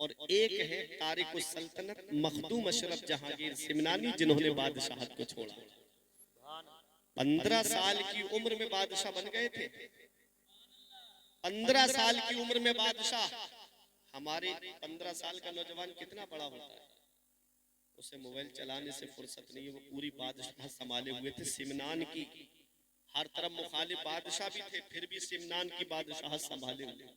और एक है तारिक सल्तनत मखदूम अशरफ जहांगीर सिमनानी, जिन्होंने बादशाहत को छोड़ा। 15 साल की उम्र में बादशाह बन गए थे। 15 साल की उम्र में बादशाह। हमारे 15 साल का नौजवान कितना बड़ा होता है, उसे मोबाइल चलाने से फुर्सत नहीं है। वो पूरी बादशाह संभाले हुए थे सिमनान की। हर तरफ मुखालिफ बादशाह भी थे, फिर भी सिमनान की बादशाह संभाले हुए।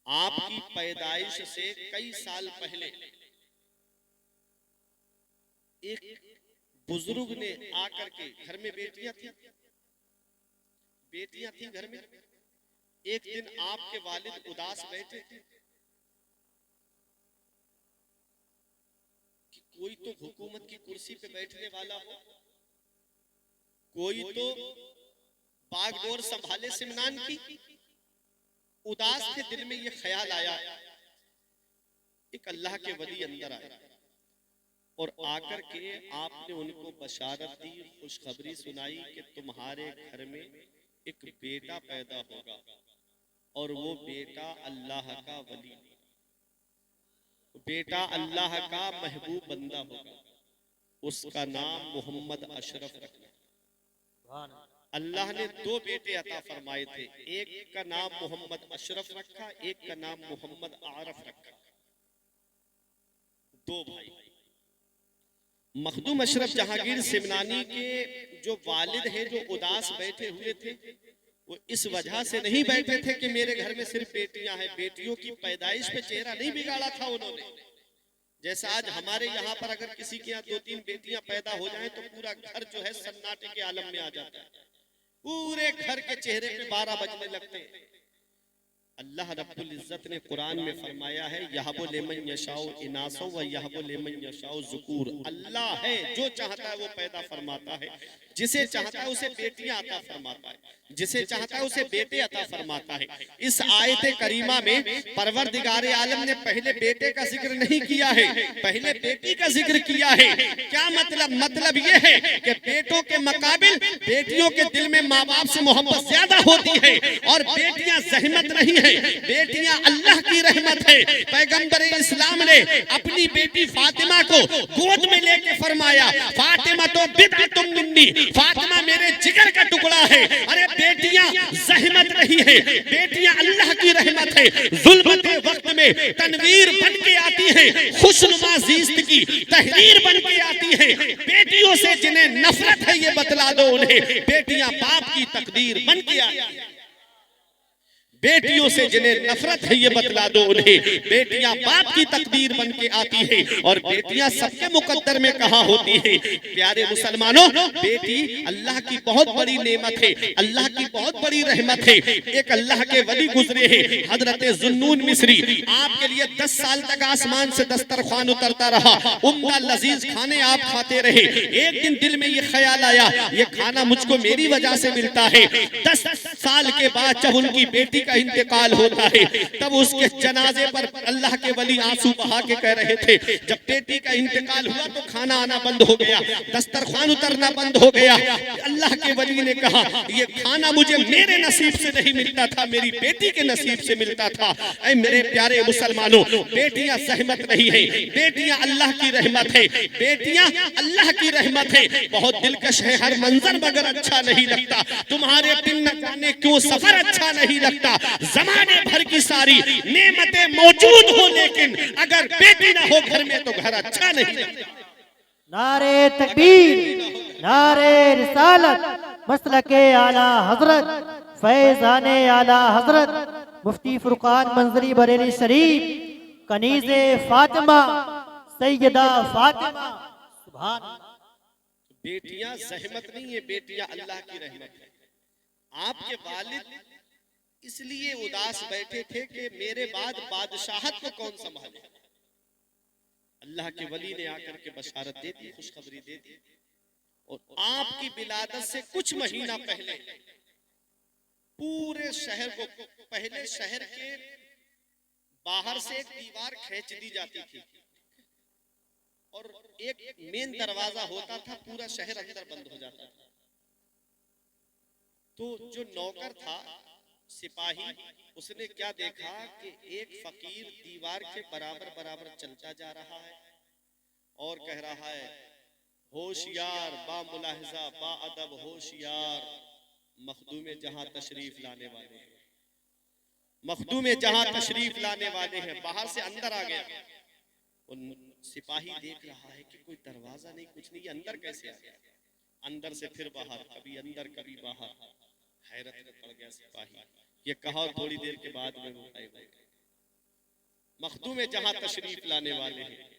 आपकी पैदाइश से कई साल पहले एक बुजुर्ग ने आकर के, घर में बेटियां थी घर में। एक दिन आपके वालिद उदास बैठे थे कि कोई तो हुकूमत की कुर्सी पे बैठने वाला हो, कोई तो बागडोर संभाले सिमनान की। उदास के दिल में ये ख्याल आया। एक अल्लाह के वली अंदर आए और आकर के आपने उनको बशारत दी, खुशखबरी सुनाई कि तुम्हारे घर में एक बेटा पैदा होगा और वो बेटा अल्लाह का वली, बेटा अल्लाह का महबूब बंदा होगा। उसका नाम मोहम्मद अशरफ रखना। अल्लाह ने 2 बेटे अता फरमाए थे, एक का नाम मोहम्मद अशरफ रखा, एक का नाम मोहम्मद आरफ रखा। 2 भाई। मखदूम अशरफ जहांगीर सिमनानी के जो वालिद हैं, जो उदास बैठे हुए थे, वो इस वजह से नहीं बैठे थे कि मेरे घर में सिर्फ बेटियां हैं। बेटियों की पैदाइश पे चेहरा नहीं बिगाड़ा था उन्होंने। जैसा आज हमारे यहाँ पर अगर किसी के यहाँ 2-3 बेटियां पैदा हो जाएं तो पूरा घर जो है सन्नाटे के आलम में आ जाता है। पूरे घर के चेहरे पे 12 बजने लगते हैं। अल्लाह रब्बुल इज्जत ने कुरान में फरमाया है, यहबु लिमन यशाउ इनासो व यहबु लिमन यशाउ ज़ुकूर। अल्लाह है जो चाहता है वो पैदा फरमाता है, जिसे चाहता है उसे बेटियां अता फरमाता है, जिसे चाहता है उसे बेटे अता फरमाता है। इस आयत करीमा में परवरदिगार आलम ने पहले बेटे का जिक्र नहीं किया है, पहले बेटी का जिक्र किया है। क्या मतलब? मतलब ये है कि बेटों के मुकाबिल बेटियों के दिल में माँ बाप से मोहब्बत ज्यादा होती है और बेटियां ज़हमत नहीं है, बेटियां अल्लाह की रहमत है। पैगंबर इस्लाम ने अपनी बेटी फातिमा को गोद में लेके फरमाया, फातिमा तो बिदअतुम मिन्नी, फातिमा मेरे जिगर का टुकड़ा है। अरे बेटियां ज़हमत नहीं है, बेटियां अल्लाह की रहमत है। ज़ुल्मत के वक्त में तनवीर बन के आती है, खुशनुमा ज़िस्त की तहरीर बन के आती है। बेटियों से जिन्हें नफरत है ये बतला दो उन्हें, बेटियां बाप की तकदीर बन के आती है। बेटियों से जिन्हें नफरत है ये बतला दो उन्हें, बेटियां बाप की तकदीर बन के आती है और बेटियां सबके मुकद्दर में कहाँ होती है। प्यारे मुसलमानों, बेटी अल्लाह की बहुत बड़ी नेमत है, अल्लाह की बहुत बड़ी रहमत है। एक अल्लाह के वली गुजरे हैं, हजरत जुन्नून मिस्री। आपके लिए 10 साल तक आसमान से दस्तरखान उतरता रहा, उम्दा लजीज खाने आप खाते रहे। एक दिन दिल में ये ख्याल आया, ये खाना मुझको मेरी वजह से मिलता है। 10 साल के बाद जब उनकी बेटी का इंतकाल होता है, तब उसके जनाजे पर अल्लाह के वली आंसू बहा के कह रहे थे, जब बेटी का इंतकाल हुआ तो खाना आना बंद हो गया, दस्तरखान उतरना बंद हो गया। अल्लाह के वली ने कहा, ये खाना मुझे मेरे नसीब से नहीं मिलता था, मेरी बेटी के नसीब से मिलता था। ऐ मेरे प्यारे मुसलमानों, बेटियां ज़हमत नहीं है, बेटियां अल्लाह की रहमत है, बेटियां अल्लाह की रहमत है। बहुत दिलकश है हर मंजर मगर अच्छा नहीं लगता, तुम्हारे बिन न जाने क्यों सफर अच्छा नहीं लगता। जमाने भर की सारी नेमतें मौजूद हो, लेकिन अगर बेटी ना हो घर में तो घर अच्छा नहीं लगता। नारे तकबीर, नारे रिसालत, मसलके आला हजरत, फैज़ाने आला हजरत मुफ्ती फुरकान मंजरी बरेली शरीफ, कनीज़े फातिमा, सैयदा फातिमा। सुभान। बेटियां ज़हमत नहीं है, बेटियां अल्लाह की रहमत है। आपके वालिद इसलिए उदास बैठे थे कि मेरे बाद बादशाहत को कौन संभाले। अल्लाह के वली ने आकर के बशारत दे दी, खुशखबरी दे दी। और आपकी विलादत से कुछ महीना पहले पूरे शहर को, पहले शहर के बाहर से एक दीवार खींच दी जाती थी और एक मेन दरवाजा होता था, पूरा शहर अंदर बंद हो जाता था। तो जो नौकर था सिपाही, उसने क्या देखा कि एक फकीर दीवार के बराबर बराबर चलता जा रहा है और कह रहा है, होशियार बा मुलाहिजा बा अदब होशियार, मखदूम जहां तशरीफ लाने वाले हैं, मखदूम जहां तशरीफ लाने वाले हैं। बाहर से अंदर आ गया। उन सिपाही देख रहा है कि कोई दरवाजा नहीं, कुछ नहीं, अंदर कैसे आ गया? अंदर से फिर बाहर, कभी अंदर कभी बाहर। हैरत में पड़ गया सिपाही। ये कहा थोड़ी देर के बाद में वो आए, मखदूम जहां तशरीफ लाने वाले हैं।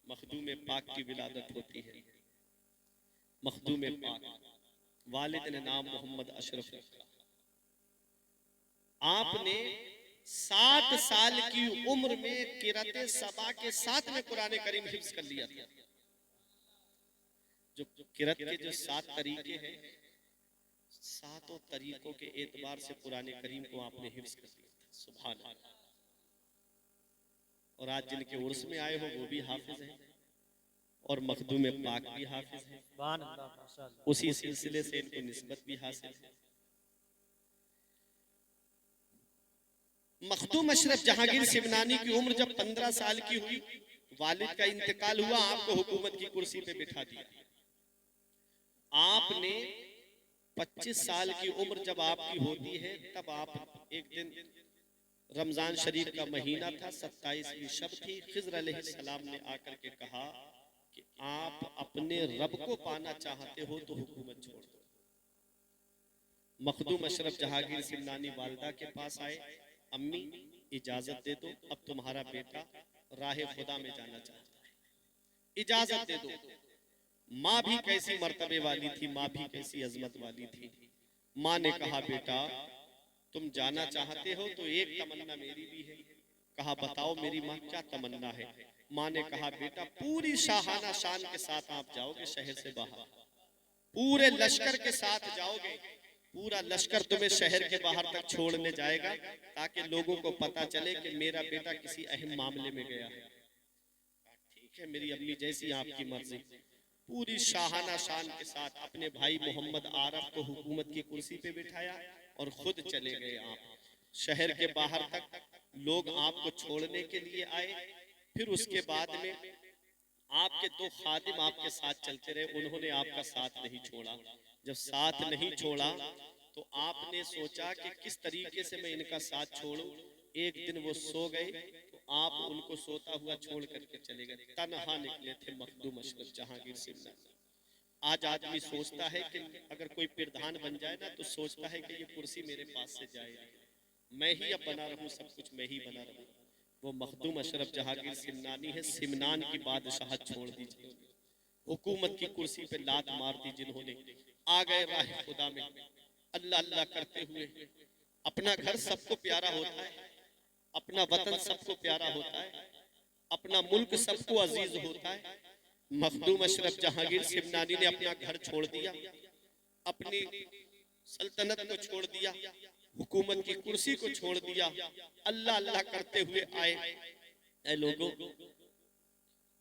मखदूम पाक की विलादत होती है। मखदूम पाक, वालिद ने नाम मोहम्मद अशरफ रखा। आपने 7 साल की उम्र में किराते सबा के साथ में कुरान करीम हिफ्ज कर लिया था। जो किरत के जो 7 तरीके हैं, 7 तरीकों के एतबार से कुरान करीम को आपने हिफ्ज कर लिया था। सुभान अल्लाह। और आज जिनके उर्स में आए हो वो भी हाफिज हैं और मखदूम पाक भी हाफिज हैं। उसी सिलसिले से इनको निस्बत भी हासिल है। मखदूम अशरफ जहांगीर सिमनानी की उम्र जब 15 साल की हुई, वालिद का इंतकाल हुआ, आपको हुकूमत की कुर्सी पे बिठा दिया। आपने 25 साल की उम्र जब आपकी होती है, तब आप एक दिन, रमजान शरीफ का महीना था, 27वीं शब थी, खिज़र अलैहिस्सलाम ने आकर के कहा कि आप अपने रब को पाना चाहते हो तो हुकूमत छोड़ दो। मखदूम अशरफ जहांगीर सिमनानी वालिदा के पास आए, अम्मी इजाजत दे दो, अब तुम्हारा बेटा राह खुदा में जाना चाहता है, इजाजत दे दो। माँ भी कैसी मर्तबे वाली थी, माँ भी कैसी अजमत वाली थी। माँ ने कहा, बेटा तुम जाना चाहते हो तो एक तमन्ना मेरी भी है। कहा, बताओ मेरी माँ क्या तमन्ना है? माँ ने कहा, बेटा पूरी शाहाना शान के साथ आप जाओगे शहर से बाहर, पूरे लश्कर के साथ जाओगे, पूरा लश्कर तुम्हें शहर के बाहर तक छोड़ने जाएगा ताकि लोगों को पता चले कि मेरा बेटा किसी अहम मामले में गया है। ठीक है मेरी अम्मी, जैसी आपकी मर्जी। पूरी शाहाना शान के साथ अपने भाई मोहम्मद आरफ को हुकूमत की कुर्सी पे बिठाया और खुद चले गए आप शहर के बाहर तक। लोग आपको छोड़ने के लिए आए। फिर उसके बाद में आपके 2 खादिम आपके साथ चलते रहे, उन्होंने आपका साथ नहीं छोड़ा। जब साथ नहीं छोड़ा तो आपने सोचा कि किस तरीके से मैं इनका साथ छोड़ूं। एक दिन वो सो गए तो आप उनको सोता हुआ छोड़ करके चले गए। तन्हा निकले थे मखदूम अशरफ जहांगीर सिमनानी। आज आदमी सोचता है कि अगर कोई प्रधान बन जाए ना तो सोचता है कि ये कुर्सी मेरे पास से जाए, मैं ही अब बना रहूं, सब कुछ मैं ही बना रहूं। वो मखदूम अशरफ जहांगीर सिमनानी है, सिमनान की बादशाहत छोड़ दी, हुकूमत की कुर्सी पे लात मार दी जिन्होंने। आ गए राह खुदा में, अल्लाह अल्लाह करते हुए। अपना घर सबको प्यारा होता है, अपना वतन सबको प्यारा होता है, अपना मुल्क सबको अजीज होता है। मखदूम अशरफ जहांगीर सिमनानी ने अपना घर छोड़ दिया, अपनी सल्तनत को छोड़ दिया, हुकूमत की कुर्सी को छोड़ दिया। अल्लाह अल्लाह करते हुए आए। ऐ लोगों,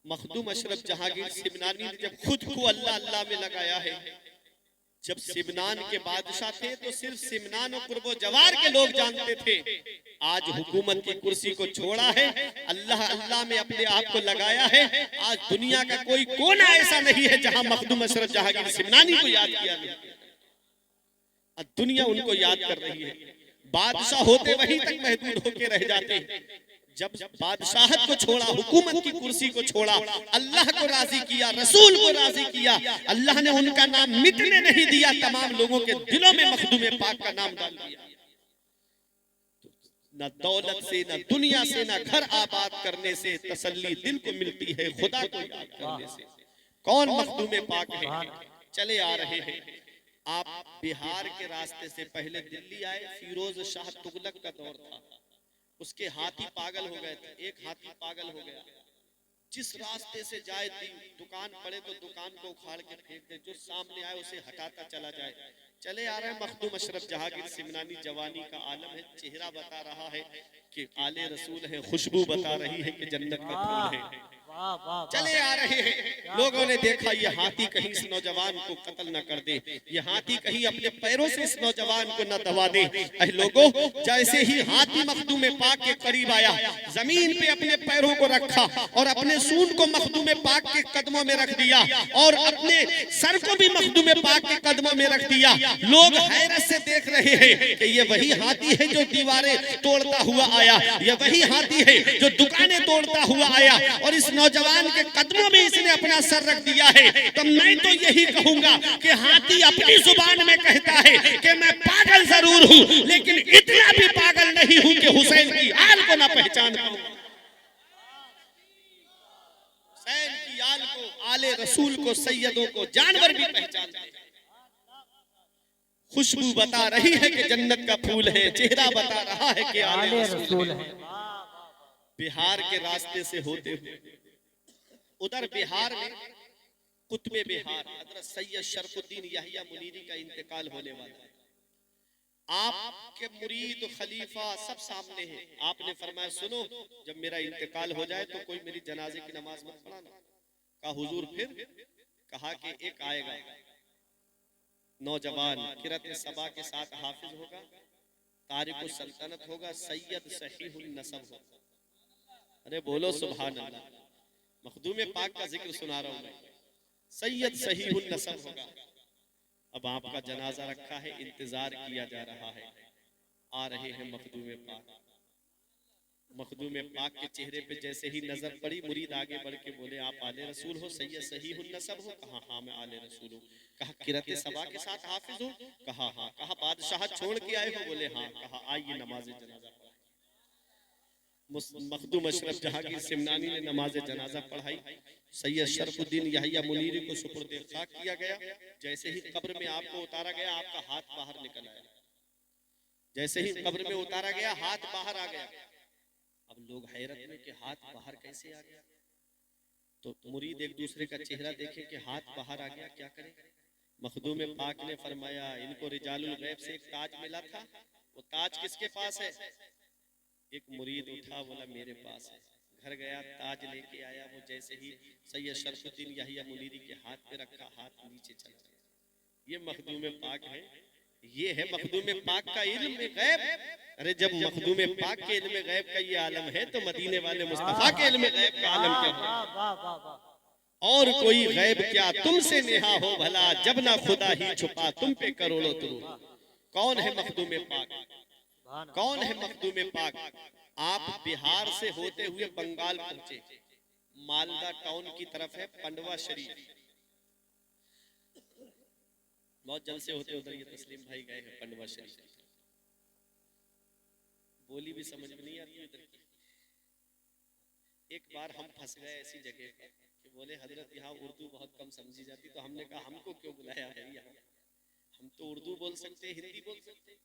मखदूम अशरफ जहांगीर सिमनानी ने जब खुद को अल्लाह अल्लाह में लगाया है, जब सिमनान के बादशाह थे तो सिर्फ सिमनान और कुर्बो जवार के लोग जानते थे। आज हुकूमत की कुर्सी को छोड़ा है, अल्लाह अल्लाह में अपने आप को लगाया है। आज दुनिया का कोई कोना ऐसा नहीं है जहां मखदूम अशरफ जहांगीर सिमनानी को याद किया नहीं। दुनिया उनको याद कर रही है। बादशाह होते वहीं तक महदूद होके रह जाते। जब बादशाहत को छोड़ा, हुकूमत की कुर्सी को छोड़ा, अल्लाह को राजी किया, रसूल को राजी किया, अल्लाह ने उनका नाम मिटने नहीं दिया, तमाम लोगों के दिलों में मखदूम पाक का नाम डाल दिया। न दौलत से, न दुनिया से, न घर आबाद करने से तसल्ली दिल को मिलती है, खुदा को याद करने से। कौन मखदूम पाक है? चले आ रहे हैं आप बिहार के रास्ते से, पहले दिल्ली आए, फिरोज शाह तुगलक का दौर था, उसके हाथी पागल हो गए थे। एक हाथी पागल हो गया, जिस रास्ते से जाए दुकान पड़े तो दुकान को उखाड़ के फेंक दे, जो सामने आए उसे हटाता चला जाए। चले आ रहे हैं मखदूम अशरफ जहांगीर सिमनानी, जवानी का आलम है, चेहरा बता रहा है कि आले रसूल है, खुशबू बता रही है कि जन्नत का फूल है। वाह वाह चले आ रहे हैं। लोगों ने देखा ये हाथी कहीं इस नौजवान को कत्ल न कर दे, ये हाथी कहीं अपने पैरों से इस नौजवान को न दबा दे। ऐ लोगों, जैसे ही हाथी मखदूम पाक के करीब आया, जमीन पे अपने पैरों को रखा और अपने सूंड को मखदूम पाक के कदमों में रख दिया और अपने सर को भी मखदूम पाक के कदमों में रख दिया। लोग हैरत से देख रहे हैं कि ये वही हाथी है जो दीवारें तोड़ता हुआ आया, ये वही हाथी है जो दुकानें तोड़ता हुआ आया और इस नौजवान के कदमों में इसने अपना सर रख दिया है। तो मैं तो यही कहूंगा कि हाथी अपनी जुबान में कहता है कि मैं पागल जरूर हूं, लेकिन इतना भी पागल नहीं हूं कि हुसैन की आल को ना पहचान पाऊं। हुसैन की आल को, आले रसूल को, सैयदों को जानवर भी पहचानते हैं। खुशबू बता रही है कि जन्नत का फूल है, चेहरा बता रहा है कि आले रसूल है। बिहार के रास्ते से होते हुए उधर बिहार में कुतुबे बिहार हजरत सैयद शरफुद्दीन याहिया मुनीरी का इंतकाल होने वाला है। आपके मुरीद खलीफा सब सामने हैं। आपने फरमाया सुनो, जब मेरा इंतकाल हो जाए तो कोई मेरी जनाजे की नमाज मत पढ़ाना। कहा हुजूर फिर? कहा कि एक आएगा नौजवान, किरत सबा के साथ हाफिज होगा, तारिक सल्तनत होगा, सैयद सहीहुल नसब होगा। अरे बोलो सुभान अल्लाह। मखदूम पाक का जिक्र सुना रहा हूं मैं। सैयद सहीहुल नसब होगा। अब आपका जनाजा रखा है, इंतजार किया जा रहा है। आ रहे हैं मखदूम पाक। मखदूम पाक के चेहरे पे जैसे ही नजर पड़ी, मुरीद आगे बढ़ के बोले आप आले रसूल हो, सैयद सहीहुल नसब हो? कहा हाँ मैं आले रसूल हूँ। कहा किरत सबा के साथ हाफिज हो? कहा हाँ। कहा बादशाह छोड़ के आए हो? बोले हाँ। कहा आइए नमाज जनाजा। मखदूम अशरफ जहांगीर सिमनानी ने नमाज जनाजा पढ़ाई। सैयद शरफुद्दीन याहिया मुनीरी को सुपुर्द खाक किया गया। जैसे ही कब्र में आपको उतारा गया, आपका हाथ बाहर निकल आया। जैसे ही कब्र में उतारा गया, हाथ बाहर आ गया। अब लोग हैरत में कि हाथ बाहर कैसे आ गया? तो मुरीद एक दूसरे का चेहरा देखे कि हाथ बाहर आ गया, क्या करें? मखदूम पाक ने फरमाया इनको रिजालुल गैब से एक ताज मिला था, वो ताज किसके पास है? एक मुरीद उठा, बोला मेरे पास है। घर गया, ताज लेके आया। वो जैसे ही सैयद शरफुद्दीन याहिया मुनीरी के हाथ पे रखा, हाथ नीचे चला गया। ये मखदूम पाक है, ये है मखदूम पाक का इल्म गैब। अरे जब मखदूम पाक के इल्म गैब का ये आलम है, तो मदीने वाले मुस्तफा के इल्म गैब का आलम क्या है? और कोई गैब क्या तुमसे नेहा हो भला, जब ना खुदा ही छुपा तुम पे करोड़ों तुम। कौन है मखदूम पाक? कौन है मखदूम पाक? आप बिहार से होते हुए बंगाल पहुंचे, मालदा टाउन की तरफ है पंडवा शरीफ। बहुत जल्द से होते उधर ये तस्लीम भाई गए हैं पंडवा शरीफ। बोली भी समझ में नहीं आती उधर की। एक बार हम फंस गए ऐसी जगह पर कि बोले हजरत यहाँ उर्दू बहुत कम समझी जाती, तो हमने कहा हमको क्यों बुलाया है यहाँ? हम तो उर्दू बोल सकते, हिंदी बोल सकते,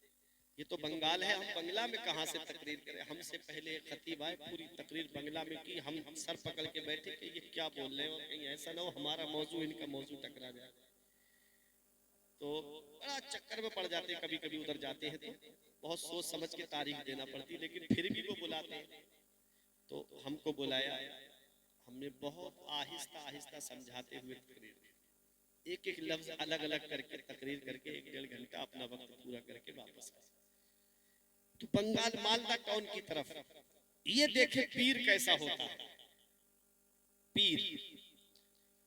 ये तो बंगाल है, हम बंगला में कहाँ से तकरीर करें? हमसे पहले खतीब आए, पूरी तकरीर बंगला में की। हम सर पकड़ के बैठे कि ये क्या बोल रहे हैं, और कहीं ऐसा ना हो हमारा मौजू इनका मौजू टकरा जाए। तो बड़ा चक्कर में पड़ जाते, कभी कभी उधर जाते हैं तो बहुत सोच समझ के तारीख देना पड़ती, लेकिन फिर भी वो बुलाते हैं। तो हमको बुलाया, हमने बहुत आहिस्ता आहिस्ता समझाते हुए तकरीर, एक एक लफ्ज अलग अलग करके तकरीर करके 1-1.5 घंटा अपना वक्त पूरा करके वापस आए। तो बंगाल मालदा टाउन की तरफ ये देखे पीर कैसा होता है। पीर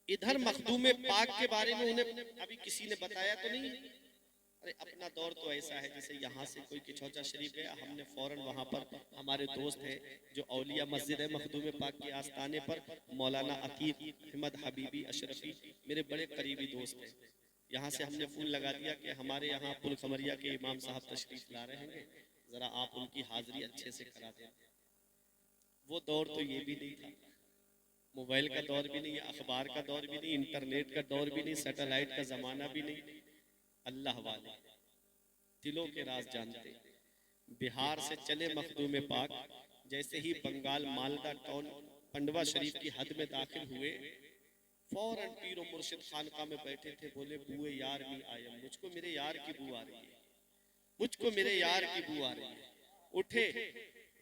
इधर मखदूम पाक के बारे में उन्हें अभी किसी ने बताया तो नहीं। अरे अपना दौर तो ऐसा है जैसे यहाँ से कोई किचौचा शरीफ गया, हमने फौरन वहां पर, हमारे दोस्त है जो औलिया मस्जिद है मखदूम पाक के आस्थाने पर, मौलाना अतीक अहमद हबीबी अशरफी मेरे बड़े करीबी दोस्त हैं, यहाँ से हमने फोन लगा दिया कि हमारे यहाँ पुल खमरिया के इमाम साहब तशरीफ ला रहे हैं, जरा आप उनकी हाजिरी अच्छे से करा दें। वो दौर तो ये भी नहीं था, मोबाइल का दौर भी नहीं, अखबार का दौर भी नहीं, इंटरनेट का दौर भी नहीं, सैटेलाइट का जमाना भी नहीं। अल्लाह वाले दिलों के राज जानते। बिहार से चले मखदूम पाक, जैसे ही बंगाल मालदा टाउन पंडवा शरीफ की हद में दाखिल हुए, फौरन पीर और मुर्शिद खानका में बैठे थे, बोले बुए यार भी आए, मुझको मेरे यार की बू आ रही है, मुझको मेरे यार की बू आ रही है। उठे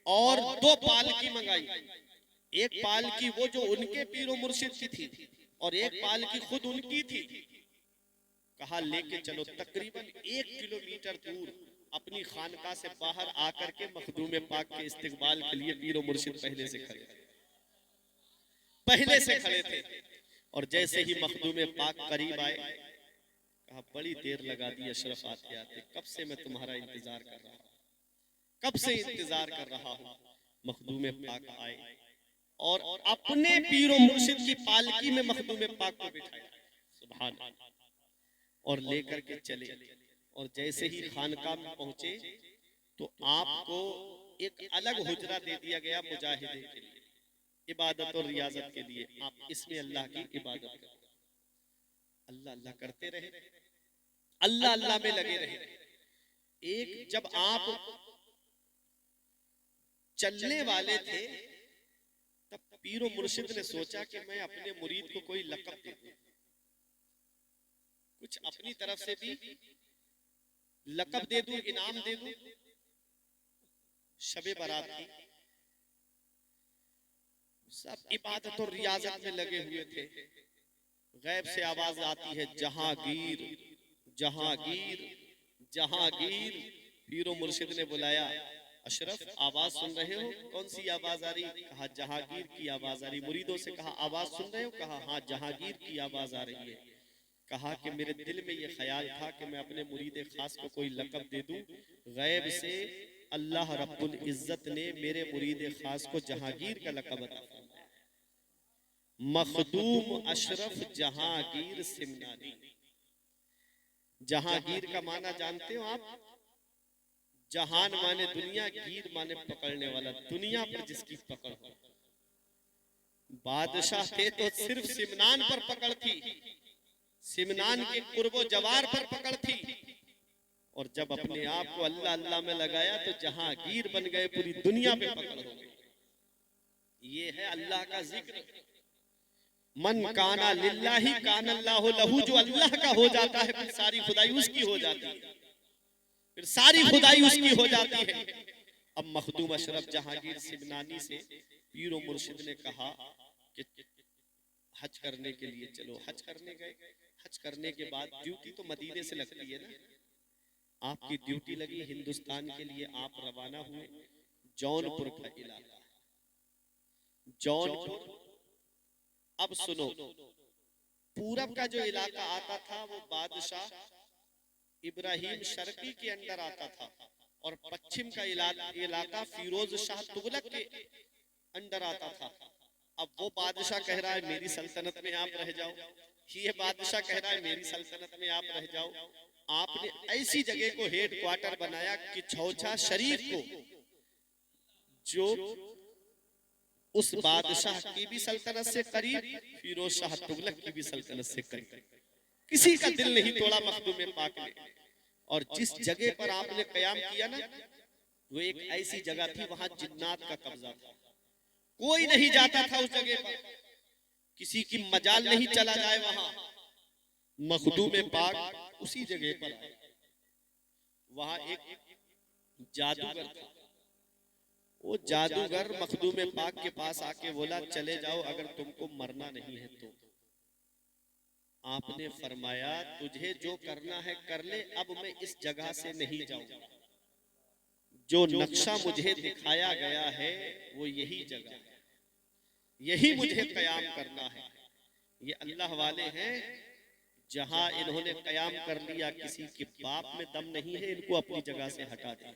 और 2 पालकी मंगाई, एक पालकी वो जो उनके पीरो मुर्शिद की थी और एक पालकी खुद उनकी थी। कहा लेके चलो तकरीबन 1 किलोमीटर दूर अपनी खानका से बाहर आकर के मखदूम पाक के इस्तिकबाल के लिए पीरो मुर्शिद पहले से खड़े थे। और जैसे ही मखदूम पाक करीब आए, कहा बड़ी देर लगा दी अशरफ आते आते, कब से मैं तुम्हारा इंतजार कर रहा हूं, कब से इंतजार कर रहा हूं। मखदूम पाक आए और अपने पीरो मुर्शिद की पालकी में मखदूम पाक को बिठाया, सुभान अल्लाह, और लेकर के चले। और जैसे ही खानका में पहुंचे तो आपको एक अलग हुजरा दे दिया गया मुजाहिदे के लिए, इबादत और रियाजत के लिए। आप इसमें अल्लाह की इबादत करें, अल्लाह अल्लाह करते रहे, अल्लाह अल्लाह में लगे रहे। एक जब आप चलने वाले थे तब पीरो मुर्शिद ने सोचा कि मैं अपने मुरीद को कोई लक़ब दे दूं, कुछ अपनी तरफ से भी लक़ब दे दूं, इनाम दे दूं। शबे बारात थी, सब इबादत और रियाजत में लगे हुए थे। गैब से आवाज आती है, जहांगीर जहांगीर जहांगीर। पीरो मुर्शिद ने बुलाया, अशरफ आवाज सुन रहे हो? कौन सी आवाज आ रही? कहा जहांगीर की आवाज आ रही। मुरीदों से कहा आवाज सुन रहे हो? कहा हाँ जहांगीर की आवाज आ रही है। कहा कि मेरे दिल में ये ख्याल था कि मैं अपने मुरीद खास को कोई लक़ब दे दूं। गैब से अल्लाह रब्बुल इज्जत ने मेरे मुरीद खास को जहांगीर का लक़ब अता फरमाया, मखदूम अशरफ जहांगीर सिमनानी। जहांगीर का माना जानते हो आप? जहान माने दुनिया, गीर माने पकड़ने वाला, दुनिया पर जिसकी पकड़ हो। बादशाह थे तो सिर्फ सिमनान पर पकड़ थी, सिमनान के कुर्बो जवार पर पकड़ थी। और जब अपने आप को अल्लाह अल्लाह में लगाया तो जहांगीर बन गए, पूरी दुनिया पे पकड़ हो गई। ये है अल्लाह का जिक्र। मन काना लिल्लाही काना अल्लाहु लहू। जो अल्लाह का हो जाता है फिर सारी खुदाई उसकी हो जाती है, फिर सारी खुदाई उसकी हो जाती है। अब मखदूम अशरफ जहांगीर सिमनानी से पीरो मुर्शिद ने कहा कि हज करने के लिए चलो। हज करने गए। हज करने के बाद ड्यूटी तो मदीने से लगती है ना, आपकी ड्यूटी लगी हिंदुस्तान के लिए। आप रवाना हुए जौनपुर का इलाका, जौनपुर। अब सुनो, पूरब का जो इलाका आता था वो बादशाह इब्राहिम शर्की के अंडर आता था, और पश्चिम का इलाका फिरोज शाह तुगलक के अंडर आता था। अब वो बादशाह कह रहा है मेरी सल्तनत में आप रह जाओ, ये बादशाह कह रहा है मेरी सल्तनत में आप रह जाओ। आपने ऐसी जगह को हेड क्वार्टर बनाया कि छौछा शरीफ को, जो उस बादशाह की भी सल्तनत से करीब, फिरोज शाह तुगलक की भी सल्तनत से करीब, किसी का दिल नहीं तोड़ा मखदूम पाक ने। और जिस जगह पर आपने कयाम किया ना, वो एक ऐसी जगह थी वहां जिन्नात का कब्जा था, कोई नहीं जाता था उस जगह पर, किसी की मजाल नहीं चला जाए वहां। मखदूम पाक उसी जगह पर आए। वहां एक जादूगर था, वो जादूगर मखदूम पाक के पास आके बोला चले जाओ अगर तुमको मरना नहीं है तो। आपने फरमाया तुझे जो करना है कर ले, अब मैं इस जगह से नहीं जाऊंगा। जो नक्शा मुझे दिखाया गया है वो यही जगह है, यही मुझे कयाम करना है। ये अल्लाह वाले हैं, जहां इन्होंने कयाम कर लिया किसी के बाप में दम नहीं है, इनको अपनी जगह से हटा दिया।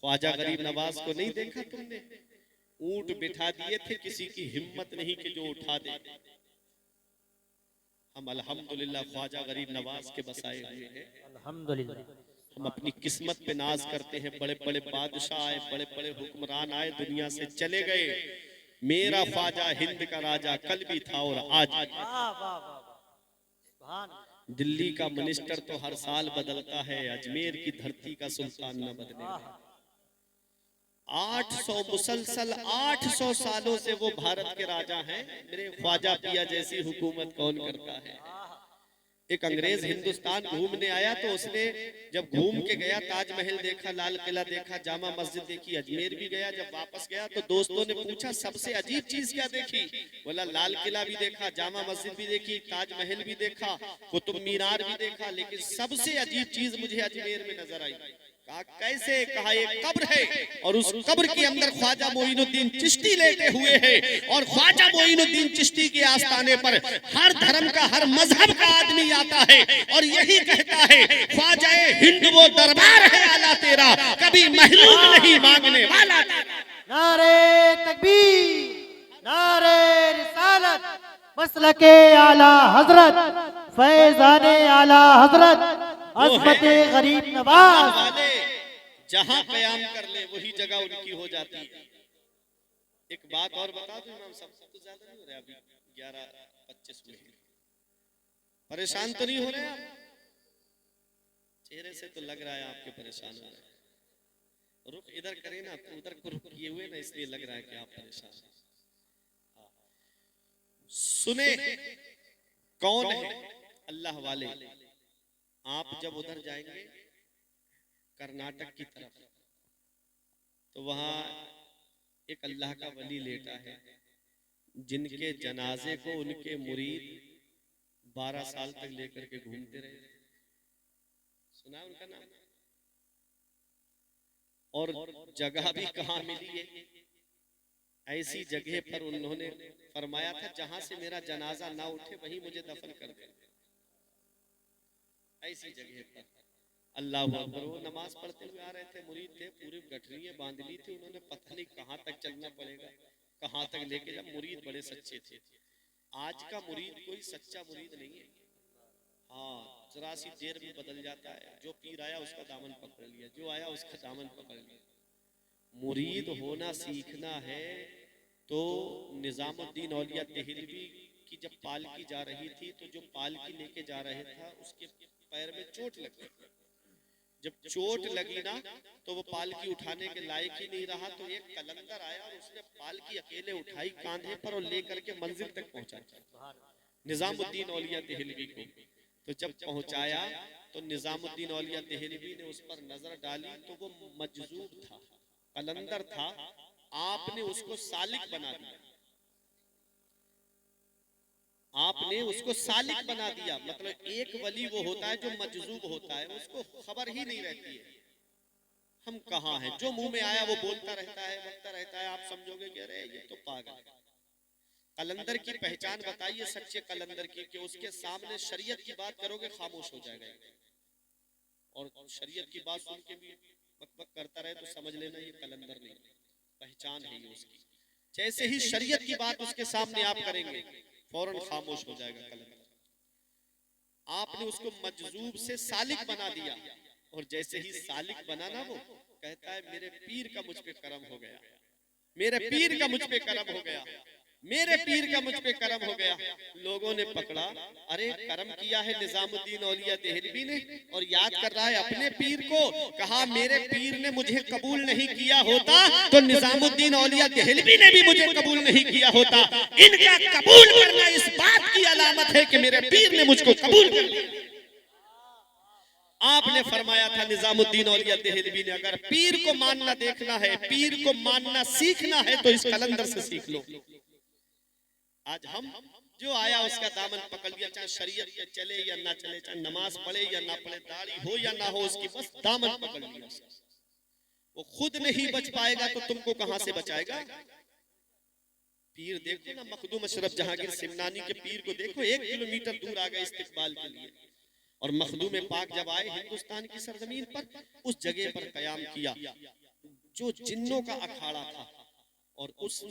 ख्वाजा गरीब नवाज को नहीं देखा तुमने? ऊंट बिठा दिए थे, किसी की हिम्मत नहीं कि जो उठा दे। हम अल्हम्दुलिल्लाह ख्वाजा गरीब नवाज के बसाए हुए हैं, अल्हम्दुलिल्लाह। हम अपनी किस्मत पे नाज करते हैं। बड़े बड़े बादशाह आए, बड़े बड़े हुक्मरान आए, दुनिया से चले गए। मेरा ख्वाजा हिंद का राजा कल भी था और आज भी। दिल्ली का मिनिस्टर तो हर साल बदलता है, अजमेर की धरती का सुल्तान न बदलेगा। 800 मुसलसल 800 सालों से वो भारत के राजा हैं। मेरे ख्वाजा पिया जैसी हुकूमत कौन करता है? एक अंग्रेज हिंदुस्तान घूमने आया तो उसने जब घूम के गया ताजमहल देखा, लाल किला देखा, जामा मस्जिद देखी, अजमेर भी गया। जब वापस गया तो दोस्तों ने पूछा सबसे अजीब चीज क्या देखी? बोला लाल किला भी देखा, जामा मस्जिद भी देखी, ताजमहल भी देखा, कुतुब मीनार भी देखा, लेकिन सबसे अजीब चीज मुझे अजमेर में नजर आई। कहा कैसे? कहा एक कब्र है और उस कब्र के अंदर ख्वाजा मोइनुद्दीन चिश्ती लेटे हुए हैं और ख्वाजा मोइनुद्दीन चिश्ती के आस्थाने पर हर धर्म का, हर मजहब का आदमी आता है और यही कहता है ख्वाजा हिंद वो दरबार है आला तेरा, कभी महरूम नहीं मांगने वाला। नारे तकबीर, नारे रिसालत, मसलके आला हजरत, फैजाने आला हजरत, अज़मत गरीब नवाज वाले जहां कयाम कर ले वही जगह उनकी हो जाती है। एक बात और बता दूं, इमाम साहब तो ज्यादा नहीं हो रहे, अभी 11:25 हुए, परेशान तो नहीं हो रहे आप? चेहरे से तो लग रहा है आपके परेशान हो रहे हैं। रुख इधर करें ना, तो उधर को रुख किए हुए ना, इसलिए लग रहा है कि आप परेशान हैं। सुने कौन है अल्लाह वाले? आप जब उधर जाएंगे कर्नाटक की तरफ तो वहां एक अल्लाह का वली लेटा है जिनके जनाजे को उनके मुरीद 12 साल तक लेकर के घूमते रहे। सुना उनका नाम? और जगह भी कहां मिली है? ऐसी जगह पर उन्होंने फरमाया था जहां से मेरा जनाजा ना उठे वहीं मुझे दफन कर दे। ऐसी जगह पर अल्लाह अकबर, वो नमाज पढ़ते हुए आ रहे थे, मुरीद थे, पूरी गठरियां बांध ली थी उन्होंने, पता नहीं कहां तक चलना पड़ेगा, कहां तक लेके जा। मुरीद बड़े सच्चे थे। आज का मुरीद कोई सच्चा मुरीद नहीं है। हाँ, जरा सी देर में बदल जाता है। जो पीर आया उसका दामन पकड़ लिया, जो आया उसका दामन पकड़ लिया। मुरीद होना सीखना है तो निजामुद्दीन औलिया देहलवी की जब पालकी जा रही थी तो जो पालकी लेके जा रहे था उसके पैर में चोट लग गई। जब चोट लगी ना तो वो पालकी उठाने के लायक ही नहीं रहा, तो एक कलंदर आया और उसने पालकी अकेले उठाई कांधे पर और लेकर के मंजिल तक पहुंचाया निजामुद्दीन औलिया देहलवी को। तो जब पहुंचाया तो निजामुद्दीन औलिया देहलवी ने उस पर नजर डाली तो वो मजजूब था, कलंदर था। आपने उसको सालिक बना दिया, आपने उसको सालिक बना दिया। मतलब एक वली वो होता है जो मजजूब होता है, उसको खबर ही नहीं रहती है हम कहाँ हैं, जो मुंह में आया वो बोलता रहता है, बकता रहता है। आप समझोगे कि अरे ये तो पागल है। कलंदर की पहचान बताइए सच्चे कलंदर की, कि उसके सामने शरीयत की बात करोगे खामोश हो जाएगा, और शरीयत की बात सुन के भी बकबक करता रहे तो समझ लेना ये कलंदर नहीं, पहचान है ये उसकी। जैसे ही शरीयत की बात उसके सामने आप करेंगे फौरन खामोश हो जाएगा कलंदर। आपने उसको मजजूब से सालिक बना दिया, और जैसे ही सालिक बना ना वो कहता है मेरे पीर का मुझ पे करम हो गया, मेरे पीर का मुझ पे करम हो गया, मेरे पीर का मुझ पे करम हो गया। लोगों ने पकड़ा, अरे करम किया है निजामुद्दीन औलिया देहलवी ने और याद कर रहा है अपने पीर को। कहा मेरे पीर ने मुझे कबूल नहीं किया होता तो निजामुद्दीन औलिया देहलवी ने भी मुझे कबूल नहीं किया होता। इनका कबूल करना इस बात की अलामत है कि मेरे पीर ने मुझको कबूल कर लिया। आपने फरमाया था निजामुद्दीन औलिया देहलवी ने, अगर पीर को मानना देखना है, पीर को मानना सीखना है तो इस कलंदर से सीख लो। आज हम जो आया उसका दामन पकड़ लिया, चाहे शरीयत पे चले या ना चले, चाहे नमाज पढ़े या ना पढ़े, दाढ़ी हो या ना हो, उसकी बस दामन पकड़ लिया। वो खुद नहीं बच पाएगा तो तुमको कहां से बचाएगा। पीर देखो ना, मखदूम अशरफ जहांगीर सिमनानी के पीर को देखो, 1 किलोमीटर दूर आ गए इस्तिकबाल के लिए। और मखदूम पाक जब आए हिंदुस्तान की सरजमीन पर, उस जगह पर कयाम किया जो जिन्नों का अखाड़ा था, और उस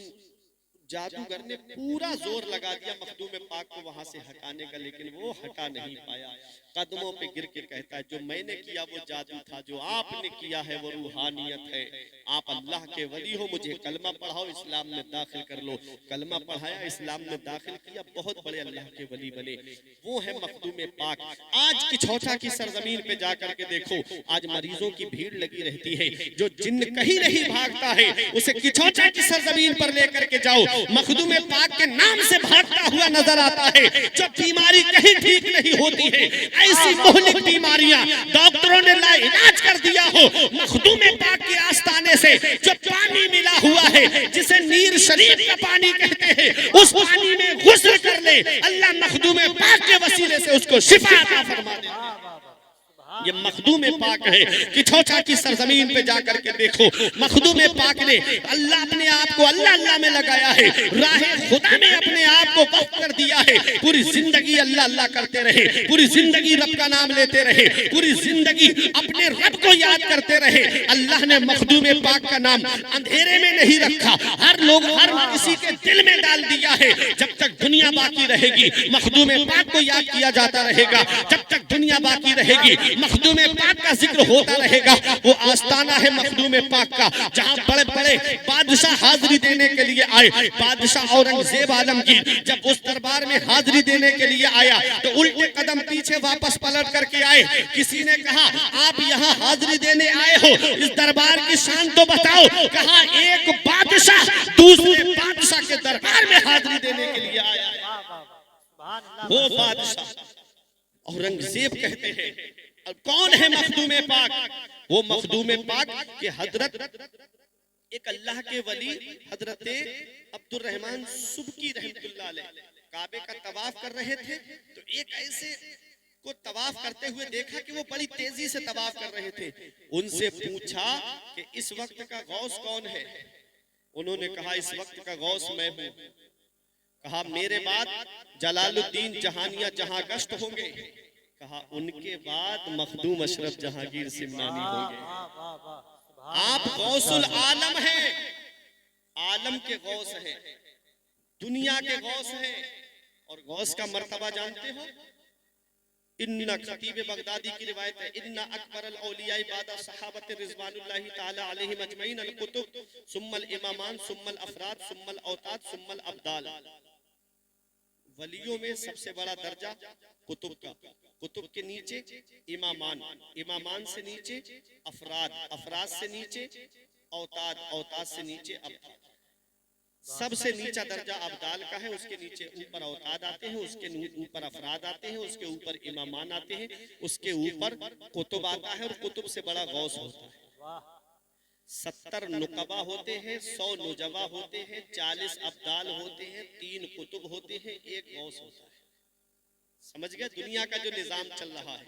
जादूगर ने पूरा जोर लगा दिया मखदूम पाक को वहां से हटाने का, लेकिन वो हटा नहीं पाया। कदमों पे गिर के कहता है जो मैंने किया वो जादू था, जो आपने किया है वो रूहानियत है। आप अल्लाह के वली हो, मुझे कलमा पढ़ाओ, इस्लाम में दाखिल कर लो। कलमा पढ़ाया, इस्लाम में दाखिल किया, बहुत बड़े अल्लाह के वली बने। वो है मखदूम पाक। आज किछौटा की सरजमीन पे जाकर के देखो, आज मरीजों की भीड़ लगी रहती है। जो जिन्न कहीं नहीं भागता है उसे किछौटा की सरजमीन पर लेकर के जाओ, मखदूम पाक के नाम से भागता हुआ नजर आता है। जो बीमारी कहीं ठीक नहीं होती है, ऐसी मोहलिक बीमारियां डॉक्टरों ने इलाज कर दिया हो, मखदूम पाक के आस्ताने से जो पानी मिला हुआ है, जिसे नीर शरीफ का पानी कहते हैं, उस पानी में गुस्ल कर ले, अल्लाह मखदूम पाक के वसीले से उसको शिफा अता फरमा दे। ये मखदूम पाक है कि छोटा की सरजमीन पे जाकर के देखो, मखदूम पाक ने अल्लाह अपने आप को अल्लाह अल्लाह में लगाया है, राह खुदा में अपने आप को वक्फ कर दिया है। पूरी जिंदगी अल्लाह अल्लाह करते रहे, पूरी जिंदगी रब का नाम लेते रहे, पूरी जिंदगी अपने रब को याद करते रहे। अल्लाह ने मखदूम पाक का नाम अंधेरे में नहीं रखा, हर लोग हर किसी के दिल में डाल दिया है। जब तक दुनिया बाकी रहेगी, मखदूम पाक को याद किया जाता रहेगा। जब तक दुनिया बाकी रहेगी, मखदूम पाक का जिक्र होता रहेगा। वो आस्ताना है मखदूम पाक का, जहां बड़े बड़े बादशाह हाजिरी देने के लिए आए। बादशाह औरंगजेब आलमगीर जब उस दरबार में हाजिरी देने के लिए आया, तो उल्टे कदम पीछे वापस पलट करके आए। किसी ने कहा, आप यहाँ हाजिरी देने आए हो, इस दरबार की शान तो बताओ। कहा, एक बादशाह दूसरे बादशाह के दरबार में हाजिरी देने के लिए आया। वो बादशाह औरंगजेब कहते हैं। अब कौन है मखदूम पाक? वो मखदूम पाक के हजरत एक अल्लाह के वली हजरत अब्दुल रहमान सुबकी रहमतुल्लाह अलैह काबे का तवाफ कर रहे थे। तो एक ऐसे को तवाफ करते हुए देखा कि वो बड़ी तेजी से तवाफ कर रहे थे। उनसे पूछा कि इस वक्त का गौस कौन है? उन्होंने कहा, इस वक्त का गौस मैं हूं। कहा, मेरे बाद जलालुद्दीन जहानिया जहां गश्त होंगे। कहा, उनके बाद मखदूम अशरफ जहांगीर सिमनानी होंगे। आप गौसुल आलम हैं, आलम के गौस हैं, दुनिया के गौस हैं। और गौस का मर्तबा जानते हो? इन्ना खतीब बगदादी की रिवायत है, इन्ना अकबर अल औलिया बाद सहाबत रिजवानुल्लाहि ताला अलैहिम अजमईन अल कुतुब सुम्मल इमामान सुम्मल अफराद सुम्मल औताद सुम्मल अब्दाल। वलियों में सबसे बड़ा दर्जा कुतुब का, कुतुब के नीचे इमामान, इमामान से नीचे अफराद, अफराद से नीचे औताद, औताद से नीचे अब्दाल। सबसे नीचा दर्जा अब्दाल का है, उसके नीचे ऊपर औताद आते हैं, उसके ऊपर अफराद आते हैं, उसके ऊपर इमामान आते हैं, उसके ऊपर कुतुब आता है, और कुतुब से बड़ा गौस होता है। 70 नुकबा होते हैं, 100 नुजबा होते हैं, 40 अब्दाल होते हैं, 3 कुतुब होते हैं, 1 गौस होता है। समझ गए दुनिया का जो निजाम चल रहा है।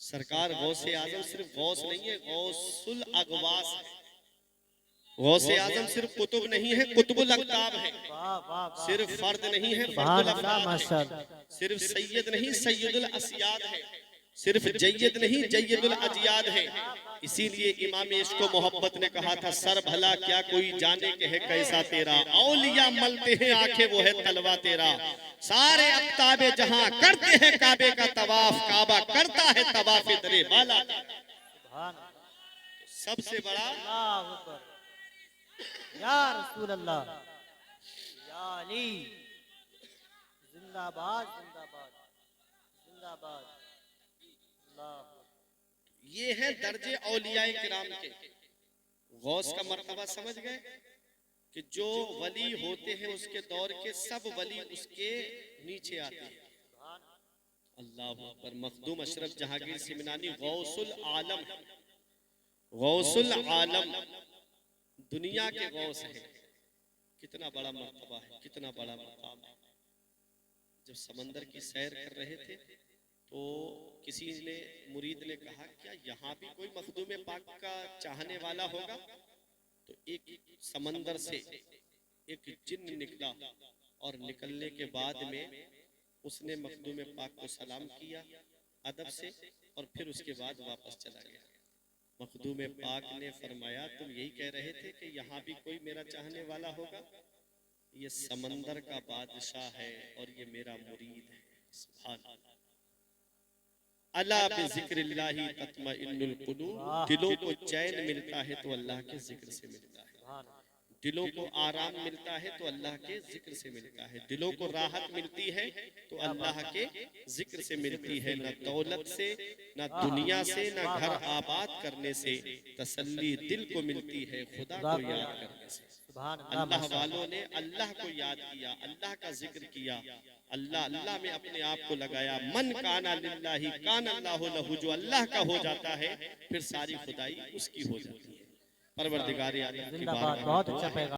सरकार गौसे आजम सिर्फ गौस नहीं है, गौसुल अगवास है। गौसे आजम सिर्फ कुतुब नहीं है, कुतुबुल अक्ताब है। सिर्फ फर्द नहीं है, फर्दुल अफराद है। सिर्फ सैयद नहीं, सैयदुल अस्याद है। सिर्फ जय्यद नहीं, जय्यदुल अजियाद है। इसीलिए इमाम इश्क व मोहब्बत ने कहा था, सर भला क्या कोई जाने के है कैसा तेरा, औलिया मलते हैं आंखें वो है तलवा तेरा। सारे अक्ताबे जहां करते हैं काबे का तवाफ, काबा करता है तवाफ दरे बाला। सबसे बड़ा या रसूल अल्लाह, या अली, जिंदाबाद जिंदाबाद जिंदाबाद। ये है दर्जे औलिया किराम के। गौस का मर्तबा समझ गए कि जो वली होते हैं उसके दौर के सब वली उसके नीचे आते हैं। अल्लाह अकबर। मखदूम अशरफ जहांगीर सिमनानी गौसुल आलम, गौसुल आलम, दुनिया के गौस है। कितना बड़ा मर्तबा है, कितना बड़ा मकाम है। जब समंदर की सैर कर रहे थे तो किसी ने मुरीद ने कहा, क्या यहाँ भी कोई मखदूम पाक का चाहने वाला होगा? तो एक समंदर से एक जिन्न निकला, और निकलने के बाद में उसने मखदूम पाक को सलाम किया अदब से, और फिर उसके बाद वापस चला गया। मखदूम पाक ने फरमाया, तुम यही कह रहे थे कि यहाँ भी कोई मेरा चाहने वाला होगा? ये समंदर का बादशाह है और ये मेरा मुरीद है। सुभान अल्लाह। अला बिज़िक्रिल्लाहि तत्मइन्नुल कुलूब। दिलों को चैन मिलता है तो अल्लाह के जिक्र से मिलता है। दिलों को आराम मिलता है तो अल्लाह के जिक्र से मिलता है। दिलों को राहत मिलती है तो अल्लाह के जिक्र से मिलती है। न दौलत से, न दुनिया से, न घर आबाद करने से। तसल्ली दिल को मिलती है खुदा को याद करने से। सुभान अल्लाह अल्लाह माशाअल्लाह। वालों ने अल्लाह को याद किया, अल्लाह का जिक्र किया, अल्लाह अल्लाह में अपने आप को लगाया। मन काना लिल्लाही कान अल्लाहु लहू, जो अल्लाह का हो जाता है फिर सारी खुदाई उसकी हो जाती है। परवरदिगार आलम की जिंदाबाद, बारगाह में बहुत दुआ अच्छा है पैगाम।